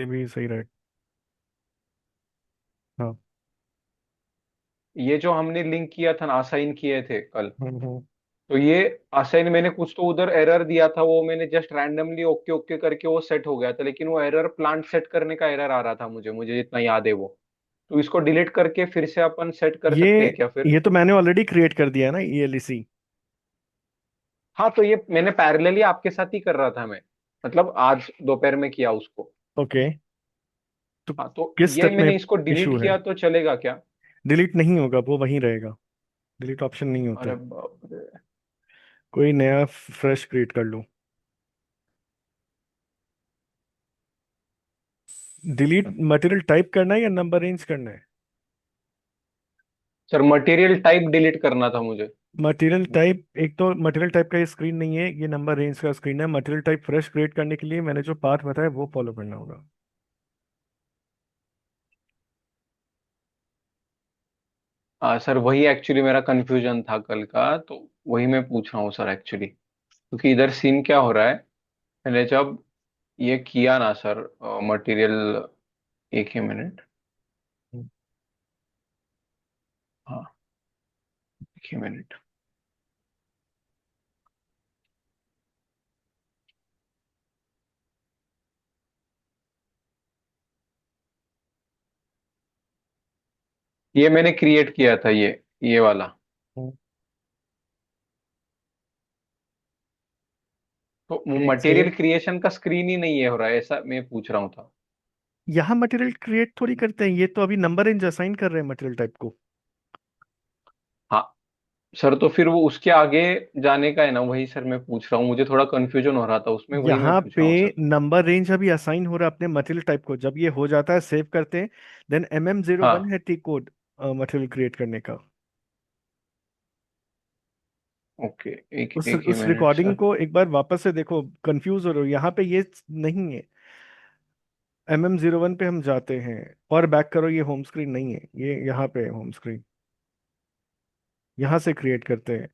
ये भी सही रहेगा। हाँ। ये जो हमने लिंक किया था ना, असाइन किए थे कल, हम्म। तो ये असाइन मैंने कुछ तो उधर एरर दिया था, वो मैंने जस्ट रैंडमली ओके ओके करके वो सेट हो गया था, लेकिन वो एरर प्लांट सेट करने का एरर आ रहा था, मुझे मुझे जितना याद है वो। तो इसको डिलीट करके फिर से अपन सेट कर ये सकते हैं क्या फिर? ये तो मैंने ऑलरेडी क्रिएट कर दिया है ना, ELEC। हाँ, तो ये मैंने पैरेलली आपके साथ ही कर रहा था मैं, मतलब आज दोपहर में किया उसको। ओके। तो हाँ, तो किस ये स्टेप में मैंने इसको इशू डिलीट है? किया तो चलेगा क्या? डिलीट नहीं होगा, वो वहीं रहेगा। डिलीट ऑप्शन नहीं होता अरे है। बाप रे। कोई नया फ्रेश क्रिएट कर लो। डिलीट मटेरियल टाइप करना है या नंबर रेंज करना है? सर, मटेरियल टाइप डिलीट करना था मुझे। मटेरियल टाइप, एक तो मटेरियल टाइप का ये स्क्रीन नहीं है, ये नंबर रेंज का स्क्रीन है। मटेरियल टाइप फ्रेश क्रिएट करने के लिए मैंने जो पाथ बताया वो फॉलो करना होगा। सर, वही एक्चुअली मेरा कंफ्यूजन था कल का, तो वही मैं पूछ रहा हूँ सर एक्चुअली, क्योंकि इधर सीन क्या हो रहा है। मैंने जब ये किया ना सर, मटेरियल, एक ही मिनट। हाँ, एक ही मिनट। ये मैंने क्रिएट किया था, ये वाला। हम्म। तो ये मटेरियल सेव। क्रिएशन का स्क्रीन ही नहीं है हो रहा है, ऐसा मैं पूछ रहा हूँ था। यहाँ मटेरियल क्रिएट थोड़ी करते हैं, ये तो अभी नंबर रेंज असाइन कर रहे हैं मटेरियल टाइप को। हाँ सर, तो फिर वो उसके आगे जाने का है ना, वही सर मैं पूछ रहा हूँ, मुझे थोड़ा कंफ्यूजन हो रहा था उसमें, वही मैं यहाँ पूछ पे रहा हूँ सर। नंबर रेंज अभी असाइन हो रहा है अपने मटेरियल टाइप को। जब ये हो जाता है सेव करते हैं, देन MM01 हाँ। है टी कोड मटेरियल क्रिएट करने का। ओके, एक उस एक ही उस मिनट रिकॉर्डिंग सर। को एक बार वापस से देखो, कंफ्यूज हो रहे हो यहाँ पे, ये नहीं है। MM01 पे हम जाते हैं और बैक करो, ये होम स्क्रीन नहीं है, ये यहाँ पे होम स्क्रीन। यहाँ से क्रिएट करते हैं।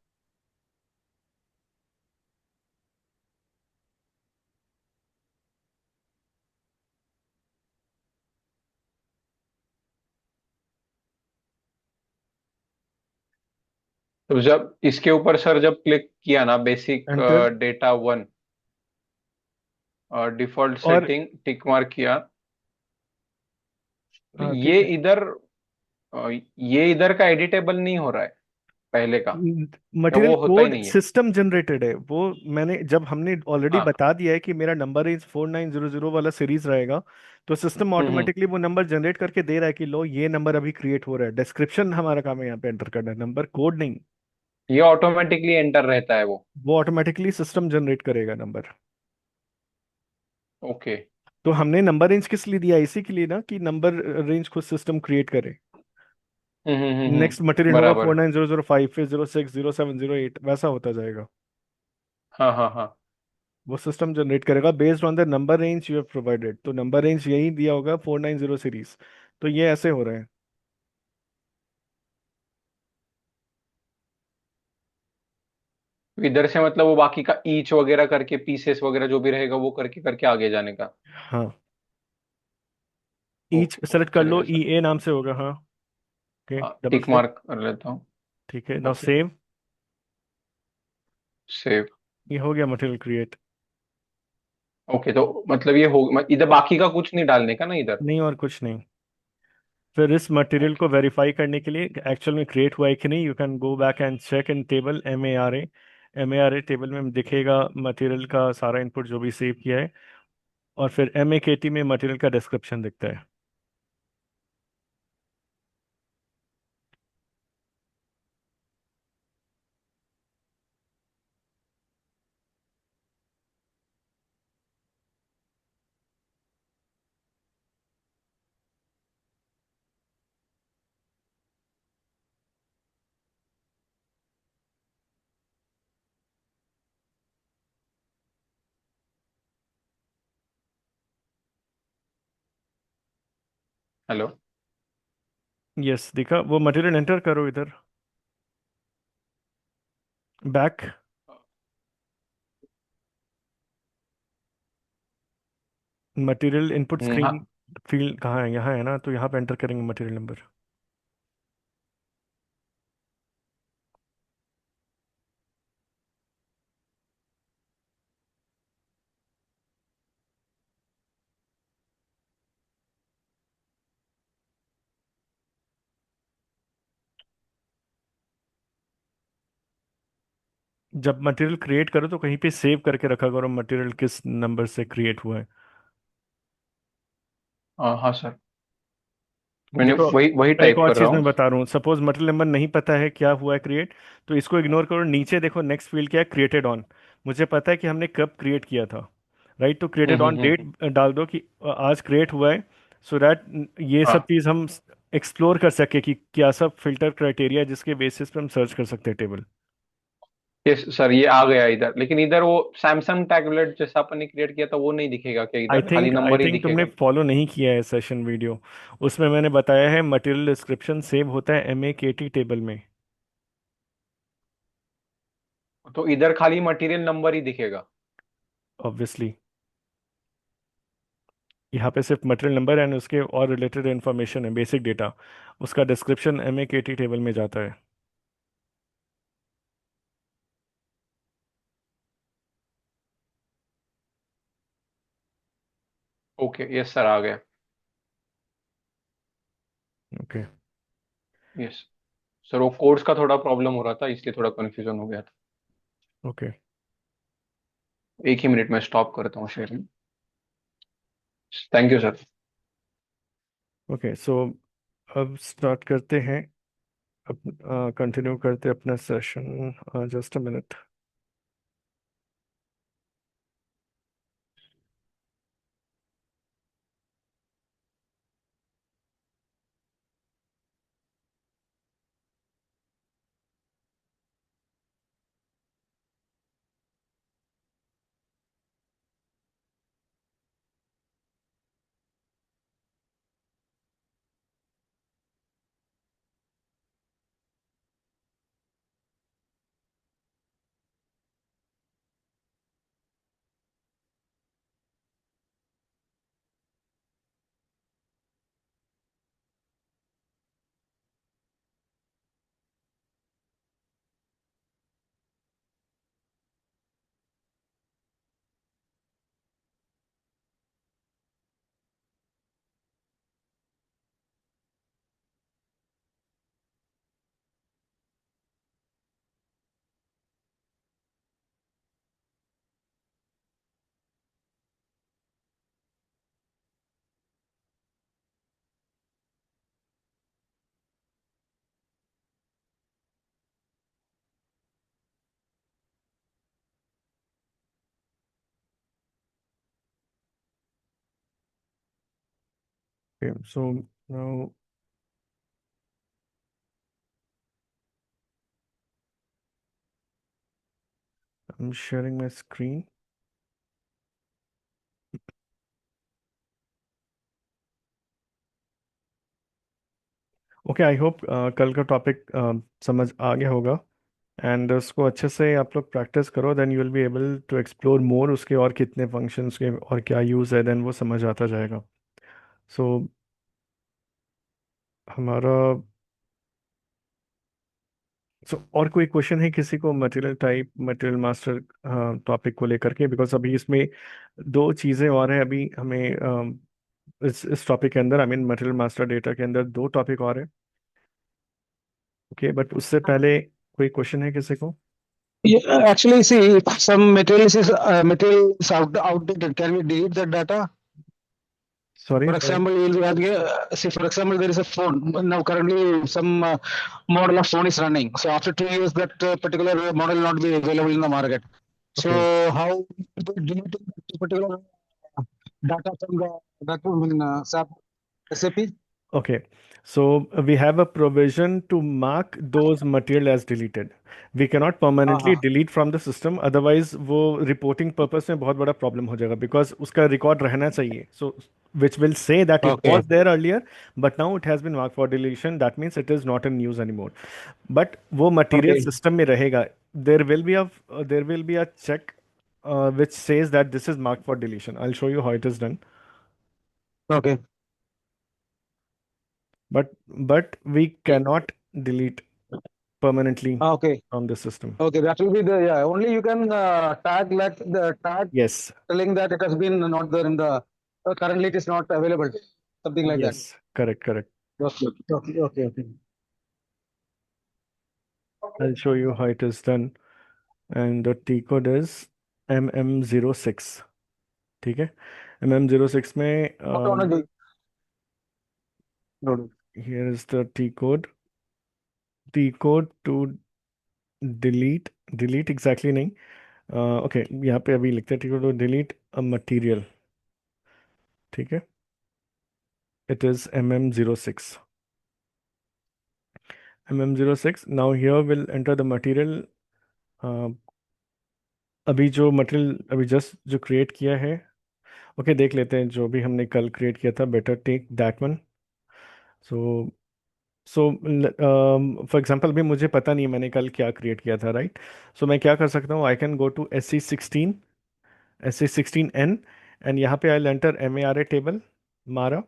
तो जब इसके ऊपर सर जब क्लिक किया ना, basic enter. Data one, default और सेटिंग टिक मार्क किया, तो हाँ ठीक है। ये इधर का एडिटेबल नहीं हो रहा है पहले का, या मटेरियल वो होता ही कोड नहीं है? सिस्टम जनरेटेड है वो। मैंने जब हमने ऑलरेडी हाँ। बता दिया है कि मेरा नंबर रेंज 4900 वाला सीरीज रहेगा, तो सिस्टम हम्म। ऑटोमेटिकली वो नंबर जनरेट करके दे रहा है कि लो ये नंबर अभी क्रिएट हो रहा है। डिस्क्रिप्शन हमारा काम है यहाँ पे एंटर करना है, नंबर कोड नहीं। ये ऑटोमेटिकली एंटर रहता है वो? वो ऑटोमेटिकली सिस्टम जनरेट करेगा नंबर। ओके। तो हमने नंबर रेंज किस लिए दिया? इसी के लिए ना कि नंबर रेंज खुद सिस्टम क्रिएट करे। नेक्स्ट मटेरियल होगा फोर बराबर। नाइन जीरो जीरो फाइव फिर 06 07 08, वैसा होता जाएगा। हाँ हाँ हाँ। वो सिस्टम जनरेट करेगा based on the number range you have provided. तो नंबर रेंज यही दिया होगा 490 सीरीज। तो ये ऐसे हो रहा है। तो इधर से मतलब वो बाकी का ईच वगैरह करके, पीसेस वगैरह जो भी रहेगा वो करके करके आगे जाने का? हाँ। ईच ओके, सेलेक्ट कर लो, चलेगा ई सर। ए नाम से होगा। हाँ। ओके, हाँ, डबल टिक क्लिक। मार्क कर लेता हूँ। ठीक है, नाउ ओके। सेव। सेव। ये हो गया मटेरियल क्रिएट। ओके, तो मतलब ये हो, इधर बाकी का कुछ नहीं डालने का ना इधर? नहीं, और कुछ नहीं। फिर इस मटेरियल को ओके। वेरीफाई करने के लिए एक्चुअल में क्रिएट हुआ है कि नहीं, you can go back and check in table MARA table में दिखेगा मटेरियल का सारा इनपुट जो भी सेव किया है। और फिर MAKT में मटेरियल का डिस्क्रिप्शन दिखता है। हेलो। यस, दिखा। वो मटेरियल एंटर करो इधर, बैक। मटेरियल इनपुट स्क्रीन हाँ। फील्ड कहाँ है, यहाँ है ना, तो यहाँ पे एंटर करेंगे मटेरियल नंबर। जब मटेरियल क्रिएट करो तो कहीं पे सेव करके रखा करो मटेरियल किस नंबर से क्रिएट हुआ है। हाँ सर, मैंने देखो, वही वही एक टाइप और कर रहा चीज मैं हूँ। बता रहा हूँ, सपोज मटेरियल नंबर नहीं पता है क्या हुआ है क्रिएट, तो इसको इग्नोर करो, नीचे देखो नेक्स्ट फील्ड क्या है, क्रिएटेड ऑन। मुझे पता है कि हमने कब क्रिएट किया था, राइट, तो क्रिएटेड ऑन डेट हम्म। डाल दो कि आज क्रिएट हुआ है, सो दैट ये सब हाँ। चीज हम एक्सप्लोर कर सके कि क्या सब फिल्टर क्राइटेरिया जिसके बेसिस पे हम सर्च कर सकते हैं टेबल। यस सर, ये आ गया इधर, लेकिन इधर वो सैमसंग टैबलेट जैसा अपन ने क्रिएट किया था वो नहीं दिखेगा क्या? आई इधर खाली think I number he think तुमने दिखेगा। फॉलो नहीं किया है सेशन वीडियो, उसमें मैंने बताया है मटेरियल डिस्क्रिप्शन सेव होता है MAKT टेबल में। तो इधर खाली मटेरियल नंबर ही दिखेगा। ऑब्वियसली यहाँ पे सिर्फ मटेरियल नंबर एंड उसके और रिलेटेड इन्फॉर्मेशन है, बेसिक डेटा, उसका डिस्क्रिप्शन MAKT टेबल में जाता है। ओके, यस सर, आ गया। ओके। यस सर, वो कोड्स का थोड़ा प्रॉब्लम हो रहा था, इसलिए थोड़ा कंफ्यूजन हो गया था। ओके। एक ही मिनट में स्टॉप करता हूँ sharing. Thank you sir. Okay so अब स्टार्ट करते हैं, अब कंटिन्यू करते हैं अपना session, just a minute. Okay, so now I'm sharing my screen. Okay, I hope कल का टॉपिक समझ आ गया होगा, एंड उसको अच्छे से आप लोग प्रैक्टिस करो, then you will be able to explore more, उसके और कितने फंक्शंस के और क्या यूज़ है, देन वो समझ आता जाएगा। सो हमारा, और कोई क्वेश्चन है किसी को material type material master topic को लेकर के, बिकॉज अभी इसमें दो चीज़ें और हैं अभी हमें, इस टॉपिक के अंदर, I mean material master data के अंदर दो टॉपिक और हैं। ओके, बट उससे पहले कोई क्वेश्चन है किसी को? Yeah, actually, see, if some material is outdated, can we delete that data? Sorry For sorry. example, see, for example, there is a phone. Now, currently, some model of phone is running. So, after 2 years, that particular model will not be available in the market. So, okay how to delete that particular data from the that one in SAP SAP? Okay, so we have a provision to mark those material as deleted. We cannot permanently Uh-huh. delete from the system, otherwise वो reporting purpose में बहुत बड़ा problem हो जाएगा, because उसका record रहना चाहिए. So which will say that it Okay. was there earlier, but now it has been marked for deletion. That means it is not in use anymore. But वो material Okay. system में रहेगा. There will be a check which says that this is marked for deletion. I'll show you how it is done. Okay. but we cannot delete permanently Okay. from the system. Okay. That will be the, yeah. Only you can tag, like the tag Yes, telling that it has been not there in the, currently it is not available. Something like that. yes, correct, correct. Okay. Okay. Okay. Okay. I'll show you how it is done. And the T code is MM06. ठीक है, MM06 में Okay. Only do. here is the T code to delete exactly नहीं, okay यहाँ पे अभी लिखते हैं T code to delete a material. ठीक है, it is MM06. MM06, now here will enter the material. uh, अभी जो मटेरियल अभी जस्ट जो क्रिएट किया है, ओके देख लेते हैं जो भी हमने कल क्रिएट किया था, better take that one. So so for example भी मुझे पता नहीं है मैंने कल क्या क्रिएट किया था, राइट. सो मैं क्या कर सकता हूँ, I can go to SC16N, and यहाँ पे I enter MARA table, MARA.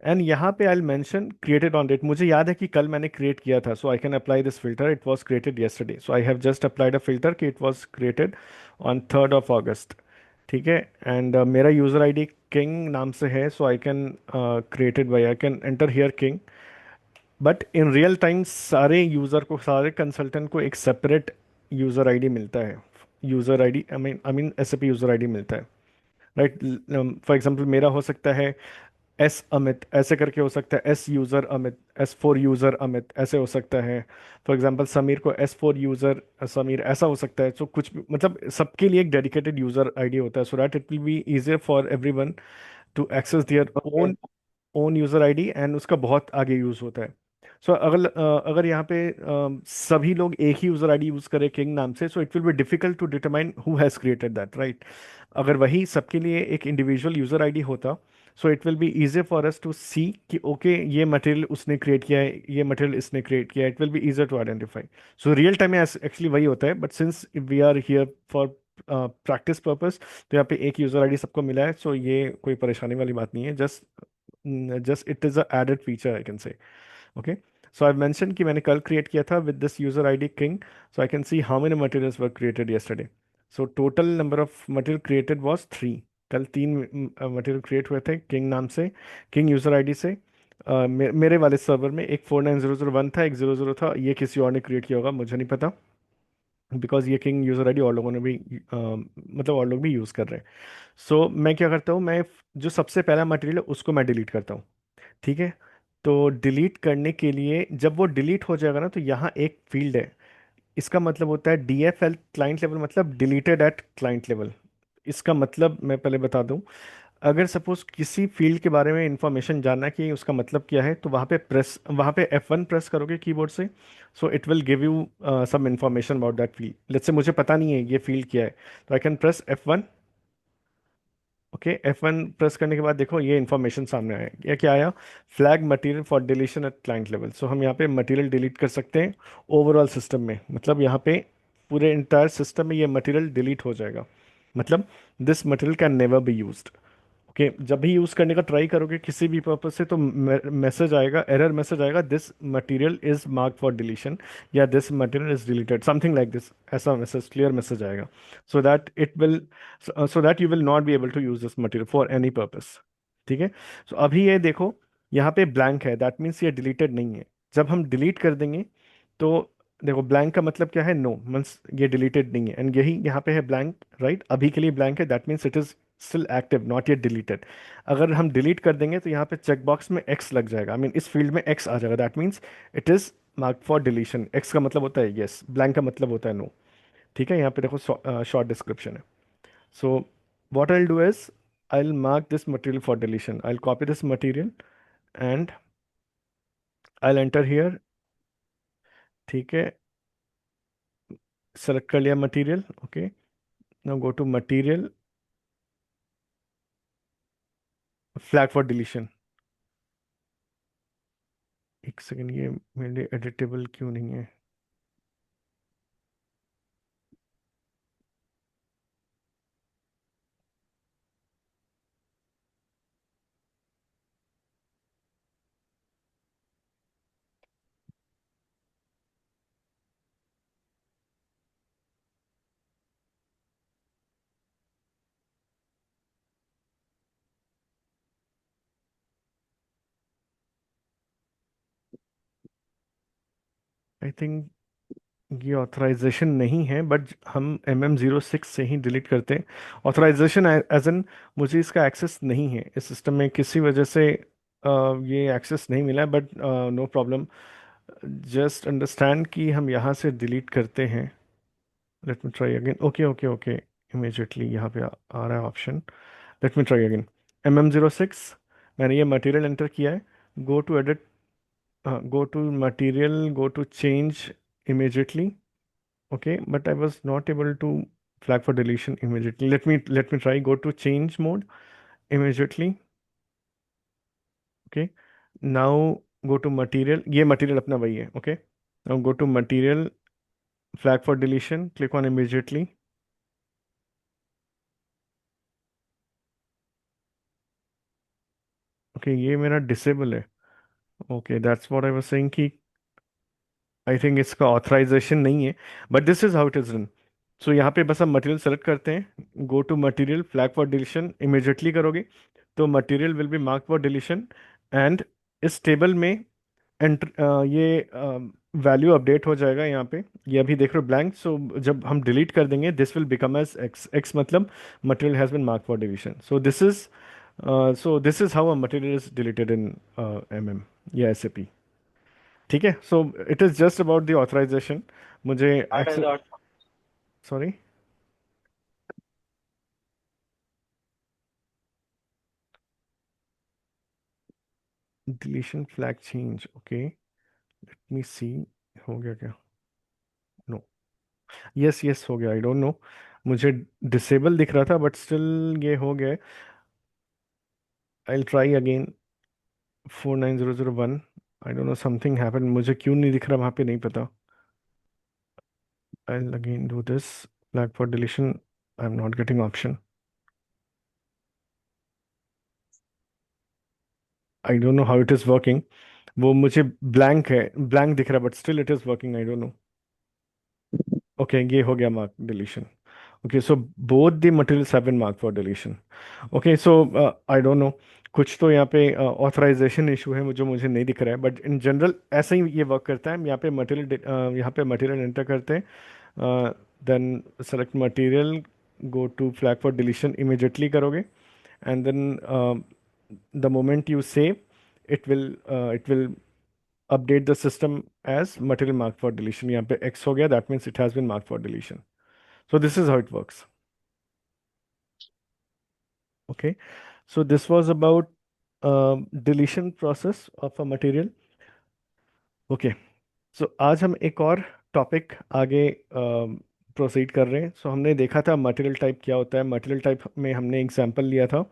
And यहाँ पे I mention created on date. मुझे याद है कि कल मैंने क्रिएट किया था, so I can apply this filter. It was created yesterday, so I have just applied a filter कि it was created on 3rd of August. ठीक है, एंड मेरा यूज़र आईडी किंग नाम से है, so I can created by, I can enter here king. But in real time सारे user को, सारे कंसल्टेंट को एक सेपरेट यूज़र आईडी मिलता है. User ID, I mean SAP user ID मिलता है, राइट. फॉर एग्जांपल मेरा हो सकता है एस अमित, ऐसे करके हो सकता है S user Amit, S4 user Amit, ऐसे हो सकता है. फॉर एग्जांपल समीर को S4 यूज़र समीर, ऐसा हो सकता है. तो कुछ भी मतलब सबके लिए एक डेडिकेटेड यूज़र आईडी होता है, so that it will be easier for everyone to access their Okay. Own user ID, and उसका बहुत आगे यूज़ होता है. सो अगर यहाँ पे सभी लोग एक ही यूज़र आईडी यूज़ करें किंग नाम से, so it will be difficult to determine who has created that, right. अगर वही सबके लिए एक इंडिविजुअल यूज़र आईडी होता, so it will be easier for us to see कि ओके ये मटेरियल उसने क्रिएट किया है, ये मटेरियल इसने क्रिएट किया है. It will be easier to identify. So real time में एक्चुअली वही होता है, but since we are here for practice purpose, तो यहाँ पे एक यूज़र आईडी सबको मिला है, सो ये कोई परेशानी वाली बात नहीं है. Just it is a added feature I can say. Okay, so I mention कि मैंने कल क्रिएट किया था with this user ID king, so I can see how many materials were created yesterday. So total number of material created was 3. कल 3 material create हुए थे king नाम से, किंग यूजर आईडी से. मेरे वाले सर्वर में एक 49001 था, एक 00 था. ये किसी और ने क्रिएट किया होगा, मुझे नहीं पता, बिकॉज ये किंग यूजर आईडी और लोगों ने भी मतलब और लोग भी यूज़ कर रहे हैं. सो मैं क्या करता हूँ, मैं जो सबसे पहला मटेरियल है उसको मैं डिलीट करता हूँ. ठीक है, तो डिलीट करने के लिए जब वो डिलीट हो जाएगा ना, तो यहाँ एक फील्ड है. इसका मतलब होता है DFL क्लाइंट लेवल, मतलब डिलीटेड एट क्लाइंट लेवल. इसका मतलब मैं पहले बता दूं, अगर सपोज किसी फील्ड के बारे में इंफॉर्मेशन जानना है कि उसका मतलब क्या है, तो वहाँ पे F1 प्रेस करोगे कीबोर्ड से. So it will give you some information about that field. Let's say मुझे पता नहीं है ये फील्ड क्या है, तो I can press F1. Okay, F1 press करने के बाद देखो ये इन्फॉर्मेशन सामने आया. ये क्या आया, flag material for deletion at client level. So हम यहाँ पे मटेरियल डिलीट कर सकते हैं ओवरऑल सिस्टम में, मतलब यहाँ पे पूरे इंटायर सिस्टम में ये मटेरियल डिलीट हो जाएगा. मतलब this material can never be used. Okay, जब भी यूज़ करने का ट्राई करोगे किसी भी पर्पज से, तो मैसेज आएगा, एरर मैसेज आएगा, this material is mark for deletion, या this material is deleted, something like this. ऐसा मैसेज, क्लियर मैसेज आएगा. So that it will so that you will not be able to use this material for any purpose. ठीक है, सो अभी ये देखो, यहाँ पे ब्लैंक है, दैट मीन्स ये डिलीटेड नहीं है. जब हम डिलीट कर देंगे तो देखो ब्लैंक का मतलब क्या है, नो मीन्स ये डिलीटेड नहीं है, एंड यही यहाँ पे है ब्लैंक, राइट. अभी के लिए ब्लैंक है, that means it is still active, not yet deleted. अगर हम डिलीट कर देंगे तो यहाँ पे चेक बॉक्स में एक्स लग जाएगा, आई मीन इस फील्ड में एक्स आ जाएगा, that means it is mark for deletion. X का मतलब होता है यस, ब्लैंक का मतलब होता है नो. ठीक है, यहाँ पे देखो शॉर्ट डिस्क्रिप्शन है. So what I do is, I will mark this material for deletion, I will copy this material and I will enter here. ठीक है, सेलेक्ट कर लिया material. Okay, now go to material, flag for deletion. एक second, ये मेरे लिए editable क्यों नहीं है. आई थिंक ये ऑथराइजेशन नहीं है, बट हम MM06 से ही डिलीट करते हैं। ऑथराइजेशन एज एन मुझे इसका एक्सेस नहीं है इस सिस्टम में, किसी वजह से ये एक्सेस नहीं मिला है, but no problem. Just understand कि हम यहाँ से डिलीट करते हैं। Let me try again. Okay okay okay, immediately यहाँ पे आ रहा है option. Let me try again. MM06, मैंने ये मटेरियल एंटर किया है। Go to edit, go to material, go to change immediately. Okay, but I was not able to flag for deletion immediately. Let me try. Go to change mode immediately. Okay, now go to material. ये material अपना वही है. Okay, now go to material, flag for deletion. Click on immediately. Okay, ये मेरा disable है. Okay, that's what I was saying कि I think इसका authorization नहीं है, but this is how it is run. So यहाँ पे बस हम मटेरियल सेलेक्ट करते हैं, go to material, flag for deletion immediately करोगे तो material will be mark for deletion. And इस टेबल में ये वैल्यू अपडेट हो जाएगा यहाँ पे। ये अभी देख रहे हो ब्लैंक, सो जब हम डिलीट कर देंगे this will become as X. X मतलब material has been mark for deletion. So this is how a material is deleted in MM या SAP। ठीक है, so it is just about the authorization. मुझे access, sorry, deletion flag change. Okay, let me see, हो गया क्या? No, yes yes हो गया। I don't know, मुझे डिसेबल दिख रहा था बट स्टिल ये हो गया। I try again. 49001, I don't know something happen, मुझे क्यों नहीं दिख रहा वहाँ पे, नहीं पता। I again do this, flag for deletion, I am not getting option. I don't know how it is working. वो मुझे ब्लैंक है, ब्लैंक दिख रहा है but still it is working, I don't know. Okay, ये हो गया mark deletion. Okay, so both the materials have been mark for deletion. Okay, so I don't no, कुछ तो यहाँ पे ऑथराइजेशन इशू है जो मुझे नहीं दिख रहा है, बट इन जनरल ऐसे ही ये वर्क करता है। हम यहाँ पे मटेरियल एंटर करते हैं, then select material, go to flag for deletion immediately करोगे, and then the moment you save, it will update the system as material marked for deletion। यहाँ पे X हो गया, that means it has been marked for deletion. So this is how it works. Okay, so this was about deletion process of a material. Okay, so आज हम एक और topic आगे proceed कर रहे हैं। सो हमने देखा था मटेरियल टाइप क्या होता है। मटेरियल टाइप में हमने एग्जांपल लिया था,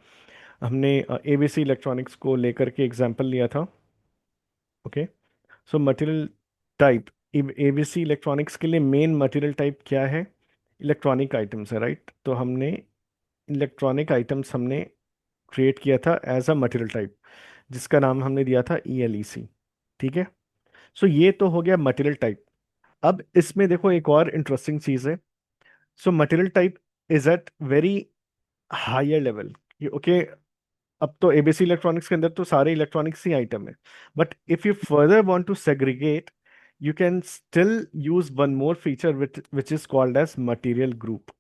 हमने ABC इलेक्ट्रॉनिक्स को लेकर के एग्जांपल लिया था। ओके, सो मटेरियल टाइप, ABC इलेक्ट्रॉनिक्स के लिए मेन मटेरियल टाइप क्या है? इलेक्ट्रॉनिक आइटम्स है, राइट? तो हमने इलेक्ट्रॉनिक आइटम्स हमने क्रिएट किया था एज अ मटेरियल टाइप, जिसका नाम हमने दिया था ELEC। ठीक है, सो ये तो हो गया मटेरियल टाइप। अब इसमें देखो एक और इंटरेस्टिंग चीज है। So material type is at very higher level. Okay, अब तो ABC इलेक्ट्रॉनिक्स के अंदर तो सारे इलेक्ट्रॉनिक्स ही आइटम है, but if you further want to segregate, you can still use one more feature which is called as material group।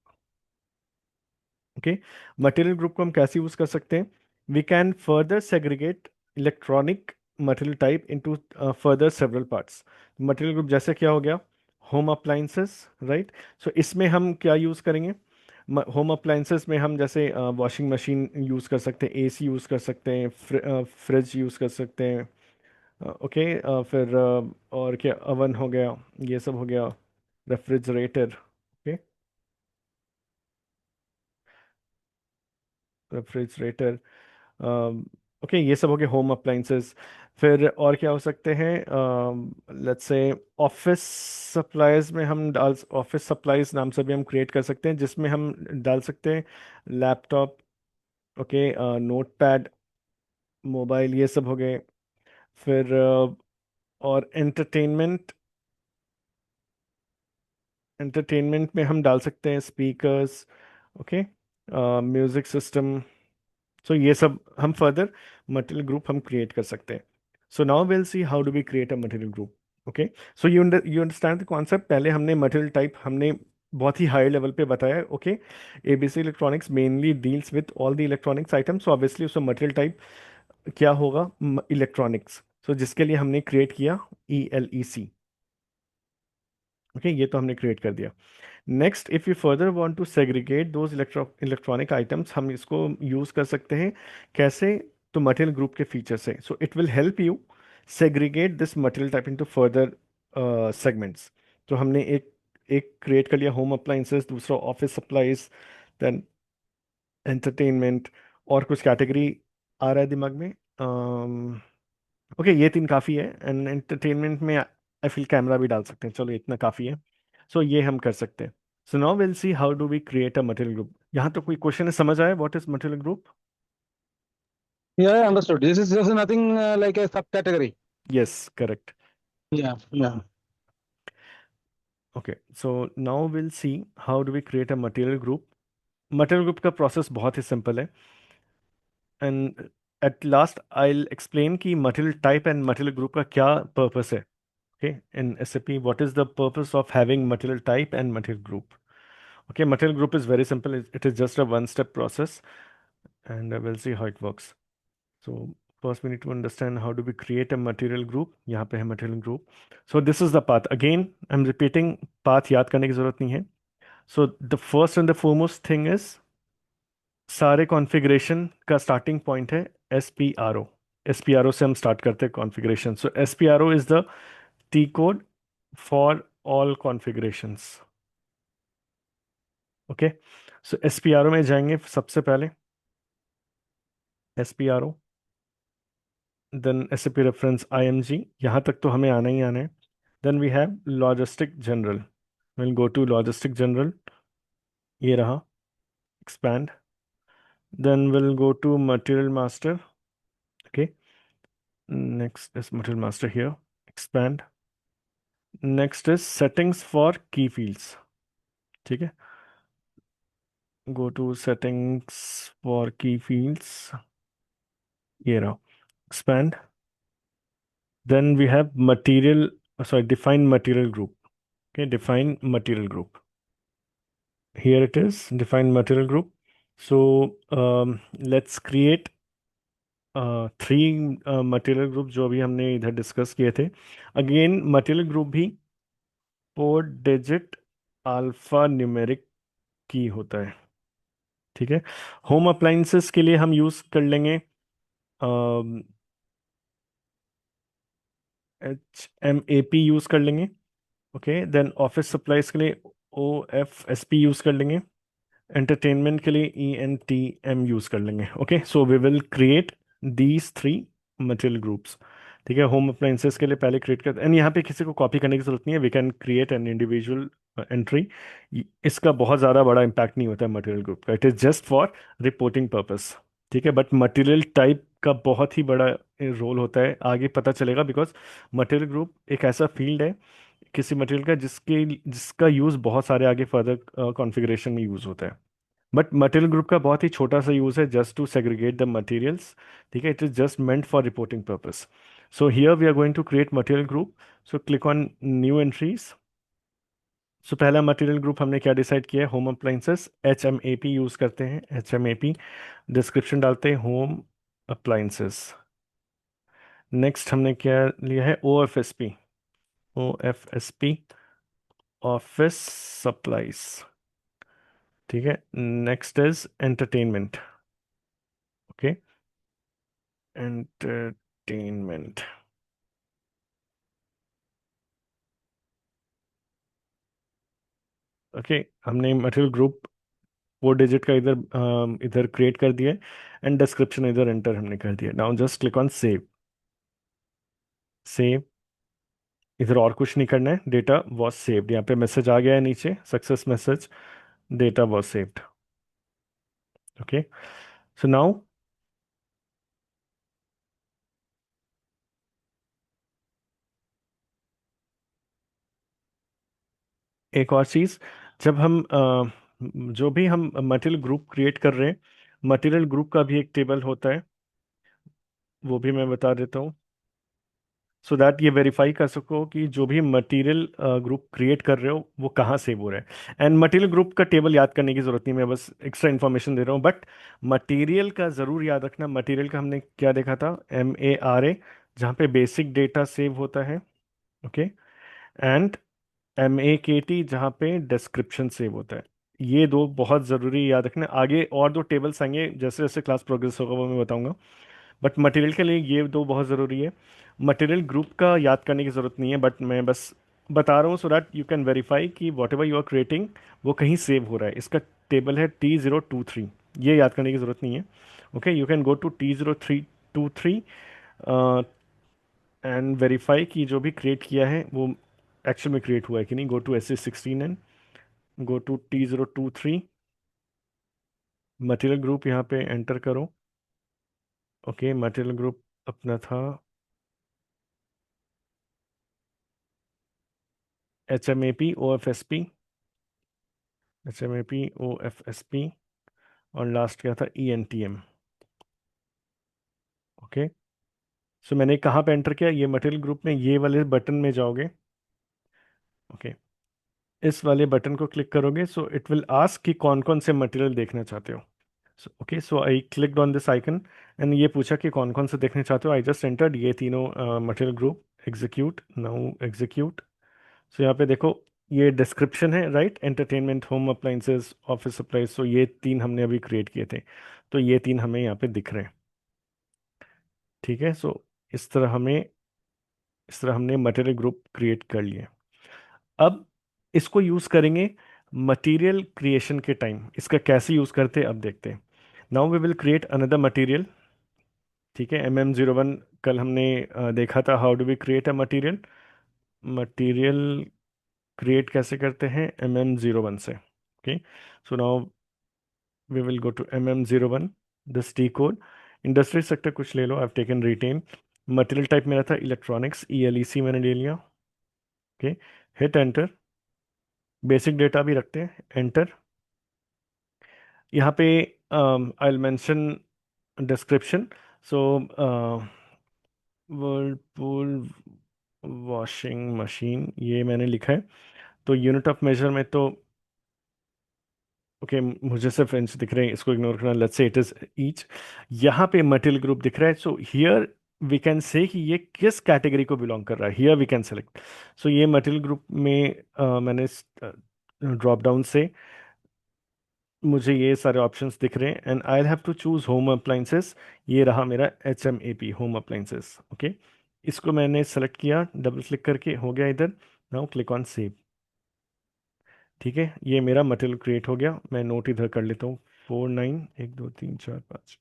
Okay, material group को हम कैसे यूज कर सकते हैं? We can further segregate electronic material type into further several parts. Material group जैसे क्या हो गया? Home appliances, right? सो इसमें हम क्या यूज करेंगे? होम अप्लाइंसेस में हम जैसे वॉशिंग मशीन यूज कर सकते हैं, AC यूज कर सकते हैं, फ्रिज यूज कर सकते हैं। ओके, फिर और क्या, अवन हो गया, ये सब हो गया, रेफ्रिजरेटर। ओके, रेफ्रिजरेटर, ओके, ये सब हो गए होम अप्लाइंसेस। फिर और क्या हो सकते हैं? लेट्स से ऑफिस सप्लाईज में हम डाल, ऑफिस सप्लाईज नाम से भी हम क्रिएट कर सकते हैं, जिसमें हम डाल सकते हैं लैपटॉप, ओके, नोटपैड, मोबाइल, ये सब हो गए। फिर और एंटरटेनमेंट, एंटरटेनमेंट में हम डाल सकते हैं speakers, okay, music system. So ये सब हम फर्दर मटेरियल ग्रुप हम क्रिएट कर सकते हैं। So now will see how do we create a material group. Okay, so you understand the concept. पहले हमने मटेरियल टाइप हमने बहुत ही हाई लेवल पे बताया। Okay, ABC electronics mainly deals with all the electronics items, so obviously उसमें material type क्या होगा, electronics. सो जिसके लिए हमने क्रिएट किया ELEC। ओके, ये तो हमने क्रिएट कर दिया। Next, if you further want to segregate those electronic items, हम इसको यूज कर सकते हैं कैसे, तो मटेरियल ग्रुप के फीचर से। So it will help you segregate this material type into further segments. तो हमने एक एक क्रिएट कर लिया होम अप्लाइंसेस, दूसरा ऑफिस सप्लाईज, देन एंटरटेनमेंट, और कुछ कैटेगरी आ रहा है दिमाग में? ओके, ये तीन काफ़ी है। एंड एंटरटेनमेंट में आई फील कैमरा भी डाल सकते हैं, चलो इतना काफ़ी है। सो ये हम कर सकते हैं। So now will see how do we create a material group. यहाँ तो कोई क्वेश्चन है, समझ आया what is material group? Yeah, understood. This is just nothing like a subcategory. Yes, correct. Yeah, yeah. Okay, so now will see how do we create a material group. Material group का process बहुत ही simple है, and at last I will explain कि material type and material group का क्या purpose है। Okay, in SAP, what is the purpose of having material type and material group? Okay, material group is very simple. It is just a one-step process, and we'll see how it works. So first, we need to understand how do we create a material group. यहाँ पे है material group. So this is the path. Again, I'm repeating path, याद करने की जरूरत नहीं है. So the first and the foremost thing is सारे कॉन्फ़िगरेशन का स्टार्टिंग पॉइंट है SPRO. SPRO से हम स्टार्ट करते हैं configuration. So SPRO is the T code for all configurations. Okay, so SPRO में जाएंगे सबसे पहले, SPRO, then SAP reference IMG, यहाँ तक तो हमें आना ही आना है। Then we have logistic general, will go to logistic general, ये रहा, expand, then will go to material master. Okay, next is material master here, expand, next is settings for की फील्ड्स। ठीक है, गो टू सेटिंग्स फॉर की fields, ये रहा, expand, then we have material, sorry, define material group. Okay, define material group, here it is, define material group. So let's create three material group जो अभी हमने इधर discuss किए थे। Again material group भी 4 डिजिट अल्फा न्यूमेरिक की होता है। ठीक है, होम अप्लाइंसेस के लिए हम यूज कर लेंगे HMAP यूज कर लेंगे। ओके, देन ऑफिस सप्लाईज के लिए OFSP यूज कर लेंगे। एंटरटेनमेंट के लिए ENTM यूज कर लेंगे। Okay, so we will create these three material groups. ठीक है, होम अप्लाइंसेस के लिए पहले क्रिएट करते हैं, एंड यहाँ पे किसी को कॉपी करने की जरूरत नहीं है, we can create an individual entry. इसका बहुत ज़्यादा बड़ा इम्पैक्ट नहीं होता है मटेरियल ग्रुप का, it is just for reporting purpose. ठीक है, बट मटेरियल टाइप का बहुत ही बड़ा रोल होता है, आगे पता चलेगा, बिकॉज मटेरियल ग्रुप एक ऐसा फील्ड है किसी मटेरियल का जिसका यूज़ बहुत सारे आगे फर्दर कॉन्फ़िगरेशन में यूज़ होता है। बट मटेरियल ग्रुप का बहुत ही छोटा सा यूज़ है, just to segregate the materials. ठीक है, it is just meant for reporting purpose. So here we are going to create material group. So click on new entries. So पहला material group हमने क्या डिसाइड किया है, home appliances, HMAP use करते हैं, HMAP। Description डालते हैं home appliances. Next हमने क्या लिया है, OFSP, OFSP, ऑफिस सप्लाईज। ठीक है, next is entertainment. Okay, entertainment. Okay, हमने मटेरियल ग्रुप 4 डिजिट का इधर क्रिएट कर दिया है, एंड डिस्क्रिप्शन इधर एंटर हमने कर दिया। Now just click on save. Save, इधर और कुछ नहीं करना है, डेटा वॉज सेव्ड, यहाँ पे मैसेज आ गया है नीचे, success message, data was saved. Okay, so now एक और चीज़, जब हम जो भी हम मटेरियल ग्रुप क्रिएट कर रहे हैं, मटेरियल ग्रुप का भी एक टेबल होता है, वो भी मैं बता देता हूँ। सो दैट ये वेरीफाई कर सको कि जो भी मटेरियल ग्रुप क्रिएट कर रहे हो वो कहाँ सेव हो रहा है। एंड मटेरियल ग्रुप का टेबल याद करने की जरूरत नहीं, मैं बस एक्स्ट्रा इन्फॉर्मेशन दे रहा हूँ। बट मटेरियल का ज़रूर याद रखना। मटेरियल का हमने क्या देखा था, MARA, जहाँ पे बेसिक डेटा सेव होता है। ओके। एंड MAKT, जहाँ पे डिस्क्रिप्शन सेव होता है। ये दो बहुत ज़रूरी याद रखना। आगे और दो टेबल्स आएंगे, जैसे जैसे क्लास प्रोग्रेस होगा वो मैं बताऊंगा। बट मटेरियल के लिए ये दो बहुत ज़रूरी है। मटेरियल ग्रुप का याद करने की ज़रूरत नहीं है, बट मैं बस बता रहा हूँ so that you can verify कि whatever you are creating वो कहीं सेव हो रहा है। इसका टेबल है T023, ये याद करने की ज़रूरत नहीं है। Okay, you can go to T0323 and verify कि जो भी क्रिएट किया है वो एक्चुअल में क्रिएट हुआ है कि नहीं। Go to SA16 and go to T023 material group, यहाँ पे एंटर करो। ओके, मटेरियल ग्रुप अपना था HMAP OFSP और लास्ट क्या था, ENTM। ओके। सो मैंने कहाँ पे एंटर किया, ये मटेरियल ग्रुप में ये वाले बटन में जाओगे। ओके, इस वाले बटन को क्लिक करोगे सो इट विल आस्क कि कौन कौन से मटेरियल देखना चाहते हो। Okay, so I clicked on this icon and ये पूछा कि कौन कौन से देखने चाहते हो। आई जस्ट एंटर्ड ये तीनों material group. Execute now, execute. So यहाँ पे देखो, ये डिस्क्रिप्शन है, right. Entertainment, home appliances, office supplies. So ये तीन हमने अभी क्रिएट किए थे, तो ये तीन हमें यहाँ पे दिख रहे हैं। ठीक है। सो इस तरह हमें इस तरह हमने मटेरियल ग्रुप क्रिएट कर लिए। अब इसको यूज करेंगे मटेरियल क्रिएशन के टाइम। इसका कैसे यूज करते हैं अब देखते हैं। Now we will create another material. ठीक है, MM01 कल हमने देखा था, how do we create a material. Material create कैसे करते हैं MM01 से। Okay, so now we will go to MM01, this T code. Industry sector कुछ ले लो, I have taken retail. Material type मेरा था इलेक्ट्रॉनिक्स, ELEC मैंने ले लिया। Okay, hit enter. Basic data भी रखते हैं, एंटर। यहाँ पे I will mention description. So Whirlpool washing machine, ये मैंने लिखा है। तो यूनिट ऑफ मेजर में तो ओके, मुझे सिर्फ इंच दिख रहे हैं, इसको इग्नोर करना। Let's say it is each. यहाँ पे मटेरियल ग्रुप दिख रहा है, सो हियर वी कैन से कि ये किस कैटेगरी को बिलोंग कर रहा है। Here we can select. So ये मटेरियल ग्रुप में मैंने ड्रॉप डाउन से मुझे ये सारे ऑप्शंस दिख रहे हैं and I have to choose home appliances. ये रहा मेरा HMAP, होम अप्लाइंसेस। ओके, इसको मैंने सेलेक्ट किया, डबल क्लिक करके हो गया इधर। Now click on save. ठीक है, ये मेरा मटेरियल क्रिएट हो गया। मैं नोट इधर कर लेता हूँ, 49 1 2 3 4 5,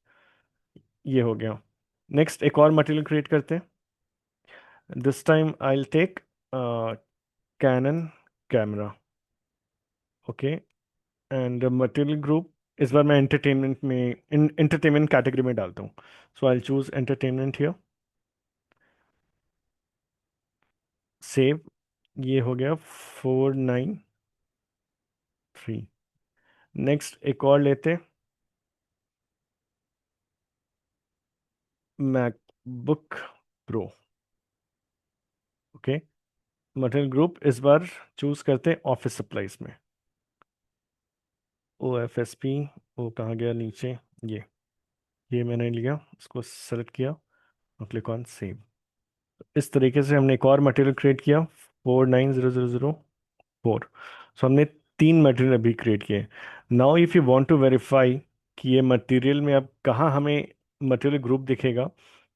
ये हो गया। नेक्स्ट एक और मटेरियल क्रिएट करते हैं। This time I will take Canon camera. Okay, and material group इस बार मैं एंटरटेनमेंट में एंटरटेनमेंट कैटेगरी में डालता हूँ। So I choose entertainment here, save. ये हो गया 493। नेक्स्ट एक और लेते, MacBook Pro. Okay, material group इस बार चूज करते हैं ऑफिस सप्लाईज में। OFSP, वो कहाँ गया नीचे, ये मैंने लिया, इसको सेलेक्ट किया और क्लिक ऑन सेव। इस तरीके से हमने एक और मटेरियल क्रिएट किया, 490004। सो हमने तीन मटेरियल अभी क्रिएट किए। Now if you want to verify कि ये मटेरियल में अब कहाँ हमें मटेरियल ग्रुप दिखेगा,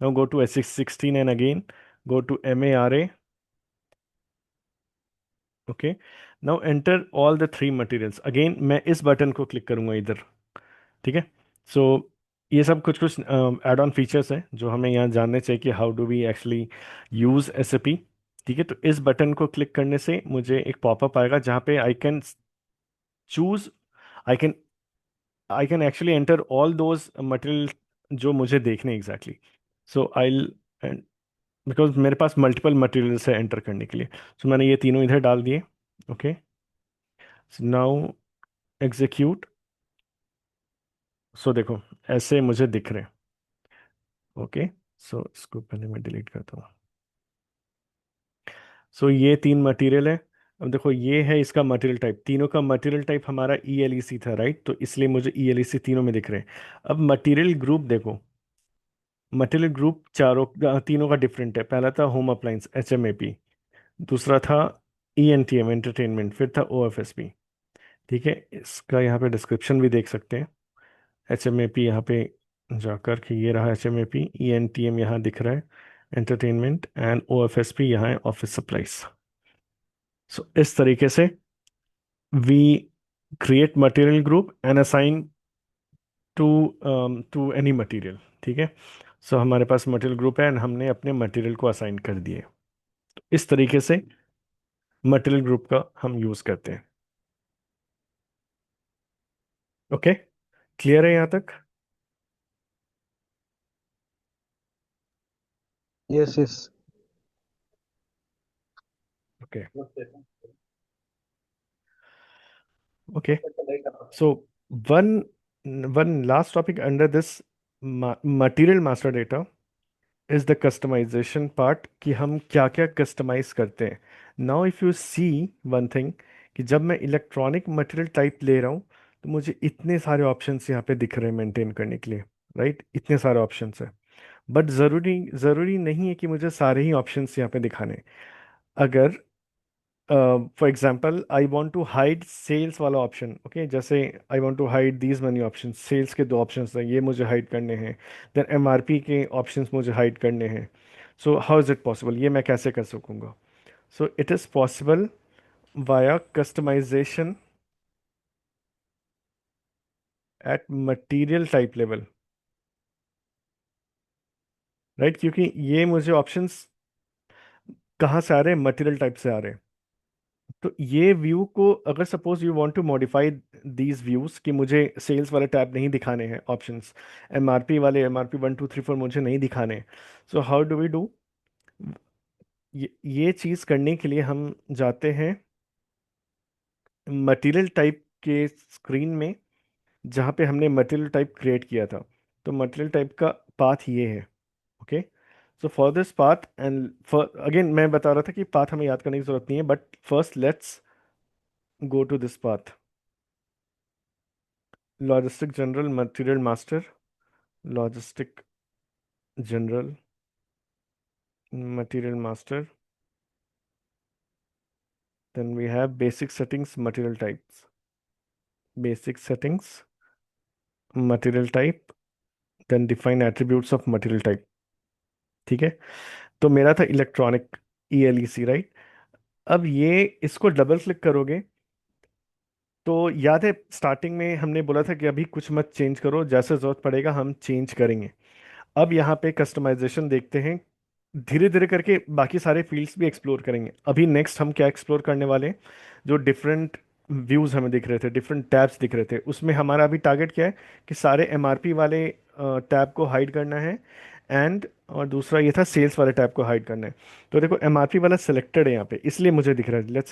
now go to S16 and again go to MARA। Okay, now enter all the three materials. Again मैं इस बटन को क्लिक करूंगा इधर। ठीक है। सो ये सब कुछ कुछ एड ऑन फीचर्स हैं जो हमें यहाँ जानने चाहिए कि how do we actually use SAP। ठीक है, तो इस बटन को क्लिक करने से मुझे एक पॉपअप आएगा जहाँ पे I can choose, I can I can actually enter all those material जो मुझे देखने एग्जैक्टली। सो आई, बिकॉज मेरे पास मल्टीपल मटेरियल्स है एंटर करने के लिए। सो मैंने ये तीनों इधर डाल दिए। Okay, now execute. सो देखो, ऐसे मुझे दिख रहे हैं। ओके, सो इसको पहले मैं डिलीट करता हूँ। सो ये तीन मटेरियल है। अब देखो ये है इसका मटेरियल टाइप, तीनों का मटेरियल टाइप हमारा ईएलईसी था, राइट? तो इसलिए मुझे ईएलईसी तीनों में दिख रहे हैं। अब मटेरियल ग्रुप देखो, मटेरियल ग्रुप तीनों का डिफरेंट है। पहला था होम अप्लायंस एचएमएपी, दूसरा था ईएनटीएम एंटरटेनमेंट, फिर था ओएफएसपी। ठीक है, इसका यहाँ पे डिस्क्रिप्शन भी देख सकते हैं। एचएमएपी यहाँ पे जाकर के ये रहा एचएमएपी, ईएनटीएम यहाँ दिख रहा है एंटरटेनमेंट, एंड ओएफएसपी यहाँ है ऑफिस सप्लाईज। सो इस तरीके से we create material group and assign to to any material. ठीक है, सो हमारे पास मटेरियल ग्रुप है एंड हमने अपने मटेरियल को असाइन कर दिए। इस तरीके से मटेरियल ग्रुप का हम यूज करते हैं। ओके, क्लियर है यहाँ तक? Yes, yes. Okay okay, so one one last topic under this material master data is the customisation part, कि हम क्या क्या कस्टमाइज करते हैं। Now if you see one thing, कि जब मैं इलेक्ट्रॉनिक मटेरियल टाइप ले रहा हूँ तो मुझे इतने सारे ऑप्शंस यहाँ पे दिख रहे हैं मेंटेन करने के लिए, राइट? इतने सारे ऑप्शंस हैं, बट ज़रूरी नहीं है कि मुझे सारे ही ऑप्शंस यहाँ पे दिखाने हैं। अगर for example I want to hide sales वाला ऑप्शन, ओके, जैसे I want to hide these many options, sales के दो ऑप्शंस हैं, ये मुझे हाइड करने हैं। देन एमआरपी के ऑप्शंस मुझे हाइड करने हैं। So how is it possible, ये मैं कैसे कर सकूंगा? So it is possible via customisation at material type level, right? क्योंकि ये मुझे ऑप्शंस कहाँ से आ रहे हैं? मटेरियल टाइप से आ रहे हैं। तो ये व्यू को, अगर suppose you want to modify these views, कि मुझे सेल्स वाले टैब नहीं दिखाने हैं ऑप्शंस, एमआरपी वाले एमआरपी 1 2 3 4 मुझे नहीं दिखाने, so how do we do? ये चीज़ करने के लिए हम जाते हैं मटेरियल टाइप के स्क्रीन में, जहाँ पे हमने मटेरियल टाइप क्रिएट किया था। तो मटेरियल टाइप का पाथ ये है। Okay, so for this path and for again मैं बता रहा था कि पाथ हमें याद करने की जरूरत नहीं है, but first let's go to this path. Logistic general material master, logistic general material master, then we have basic settings material types, basic settings material type, then define attributes of material type। ठीक है, तो मेरा था electronic ईएलईसी, right? अब ये इसको double click करोगे तो याद है स्टार्टिंग में हमने बोला था कि अभी कुछ मत चेंज करो, जैसे जरूरत पड़ेगा हम चेंज करेंगे। अब यहाँ पे कस्टमाइजेशन देखते हैं, धीरे धीरे करके बाकी सारे फील्ड्स भी एक्सप्लोर करेंगे। अभी नेक्स्ट हम क्या एक्सप्लोर करने वाले हैं? जो डिफरेंट व्यूज हमें दिख रहे थे, डिफरेंट टैब्स दिख रहे थे, उसमें हमारा अभी टारगेट क्या है? कि सारे एमआरपी वाले टैब को हाइड करना है, एंड और दूसरा ये था सेल्स वाले टैब को हाइड करना है। तो देखो एमआरपी वाला सिलेक्टेड है यहाँ पे, इसलिए मुझे दिख रहा है। लेट्स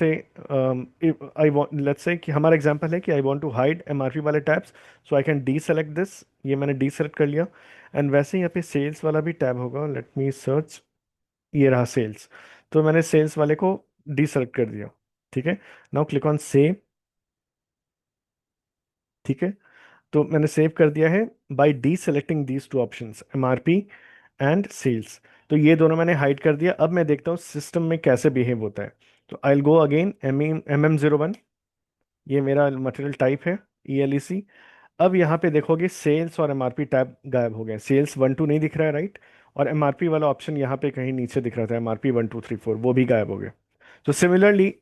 से कि हमारा एग्जांपल है कि I want to hide MRP वाले tabs, so I can deselect this, ये मैंने डी सेलेक्ट कर लिया। एंड वैसे ही यहाँ पे सेल्स वाला भी टैब होगा, लेट मी सर्च, ये रहा सेल्स, तो मैंने सेल्स वाले को डी सेलेक्ट कर दिया। ठीक है, नाउ क्लिक ऑन सेव। ठीक है, तो मैंने सेव कर दिया है by deselecting these two options, MRP and sales. तो ये दोनों मैंने हाइड कर दिया। अब मैं देखता हूँ सिस्टम में कैसे बिहेव होता है। तो I will go again MM01, ये मेरा मटेरियल टाइप है ईएलईसी। अब यहाँ पे देखोगे सेल्स और एमआरपी टैब गायब हो गए, सेल्स 1 2 नहीं दिख रहा है, राइट? और एमआरपी वाला ऑप्शन यहाँ पे कहीं नीचे दिख रहा था, एमआरपी 1 2 3 4, वो भी गायब हो गए। तो सिमिलरली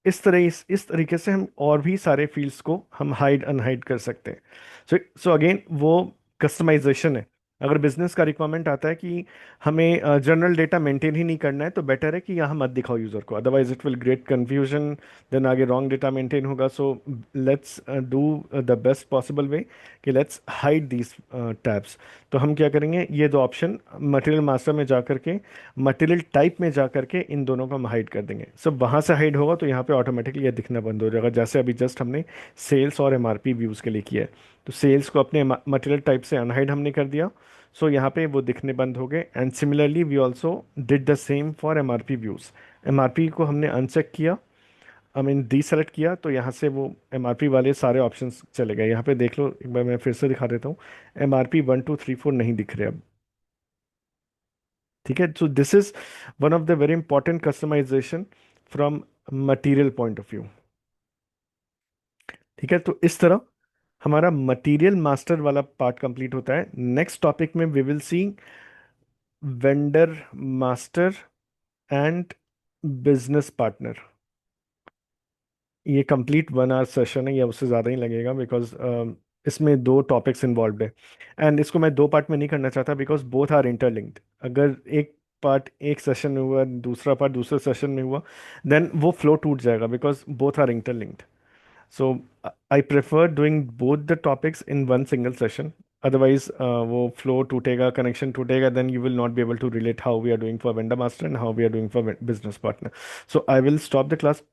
इस तरीके से हम और भी सारे फील्ड्स को हम हाइड अनहाइड कर सकते हैं। सो अगेन वो कस्टमाइजेशन है। अगर बिजनेस का रिक्वायरमेंट आता है कि हमें जनरल डेटा मेंटेन ही नहीं करना है, तो बेटर है कि यहाँ मत दिखाओ यूज़र को, otherwise it will create confusion, then आगे रॉन्ग डेटा मेंटेन होगा। So let's do the best possible way कि लेट्स हाइड दीज टैब्स। तो हम क्या करेंगे, ये दो ऑप्शन मटेरियल मास्टर में जा करके, मटेरियल टाइप में जा करके इन दोनों को हम हाइड कर देंगे। सब वहाँ से हाइड होगा तो यहाँ पे ऑटोमेटिकली ये दिखना बंद हो जाएगा, जैसे अभी जस्ट हमने सेल्स और एमआरपी व्यूज़ के लिए किया है। तो सेल्स को अपने मटेरियल टाइप से अनहाइड हमने कर दिया, सो यहाँ पे वो दिखने बंद हो गए। And similarly we also did the same for MRP views. MRP को हमने अनचेक किया, आई मीन डीसेलेक्ट किया, तो यहाँ से वो एमआरपी वाले सारे ऑप्शंस चले गए। यहाँ पे देख लो एक बार, मैं फिर से दिखा देता हूँ। एमआरपी 1 2 3 4 नहीं दिख रहे अब। ठीक है, so this is one of the very important customization from material point of view. ठीक है, तो इस तरह हमारा मटेरियल मास्टर वाला पार्ट कंप्लीट होता है। नेक्स्ट टॉपिक में we will see vendor master and business partner. ये कंप्लीट 1 आवर सेशन है, या उससे ज़्यादा ही लगेगा, बिकॉज इसमें 2 टॉपिक्स इन्वॉल्व है। एंड इसको मैं 2 पार्ट में नहीं करना चाहता, बिकॉज बोथ आर इंटरलिंक्ड। अगर एक पार्ट एक सेशन में हुआ, दूसरा पार्ट दूसरे सेशन में हुआ, देन वो फ्लो टूट जाएगा, because both are interlinked. So I prefer doing both the topics in one single session. Otherwise, वो flow टूटेगा, connection टूटेगा, then you will not be able to relate how we are doing for vendor master and how we are doing for business partner. So I will stop the class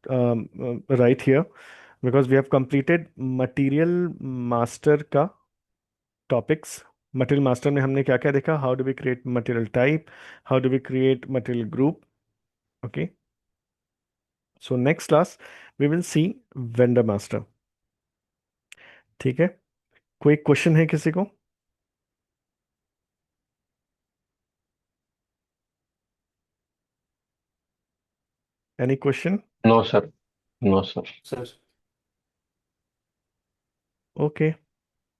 right here, because we have completed material master का topics. Material master में हमने क्या क्या देखा? How do we create material type? How do we create material group? Okay. So next class we will see vendor master. ठीक है, कोई question है किसी को? Any question? No sir, no sir. Sir Okay.